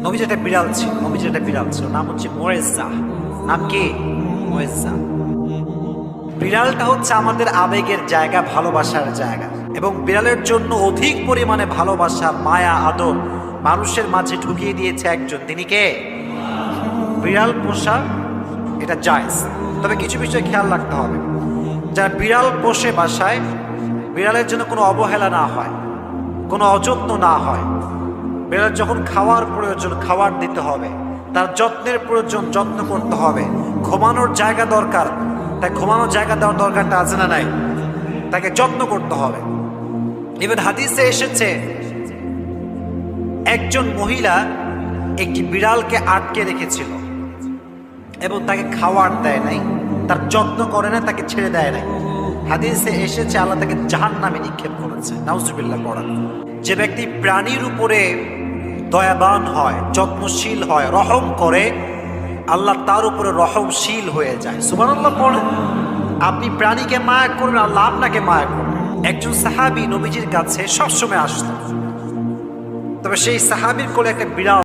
নবীর একটা বিড়াল ছিল, নবীর একটা বিড়াল ছিল, নাম হচ্ছে মুয়েজ্জা। নাম কি? মুয়েজ্জা। বিড়ালটা হচ্ছে আমাদের আবেগের জায়গা, ভালোবাসার জায়গা, এবং বিড়ালের জন্য অধিক পরিমাণে ভালোবাসা, মায়া, আদর মানুষের মাঝে ঢুকিয়ে দিয়েছে একজন। তিনি কে? বিড়াল পোষা এটা জায়েজ, তবে কিছু বিষয় খেয়াল রাখতে হবে। যারা বিড়াল পোষে বাসায়, বিড়ালের জন্য কোনো অবহেলা না হয়, কোনো অযত্ন না হয়। বিড়াল যখন খাওয়ার প্রয়োজন খাবার দিতে হবে, তার যত্নের প্রয়োজন যত্ন করতে হবে। ঘুমানোর জায়গা দরকার, তাই ঘুমানোর জায়গা দেওয়ার দরকারটা আছে না নাই? তাকে যত্ন করতে হবে। ইভেন হাদিসে এসেছে একজন মহিলা একটি বিড়ালকে আটকে রেখেছিল এবং তাকে খাবার দেয় নাই, তার যত্ন করে না, তাকে ছেড়ে দেয় নাই। হাদিসে এসেছে আল্লাহ তাকে জাহান্নামে নিক্ষেপ করেছে। নাউজুবিল্লাহ পড়া। যে ব্যক্তি প্রাণীর উপরে দয়াবান হয়, যত্নশীল হয়, রহম করে, আল্লাহ তার উপরে রহমশীল হয়ে যায়। সুবহানাল্লাহ পড়েন। আপনি প্রাণীকে মায়া করবেন, আল্লাহ আপনাকে মায়া করবেন। একজন সাহাবী নবীজির কাছে সবসময় আসতেন, তবে সেই সাহাবীর কোলে একটা বিড়াল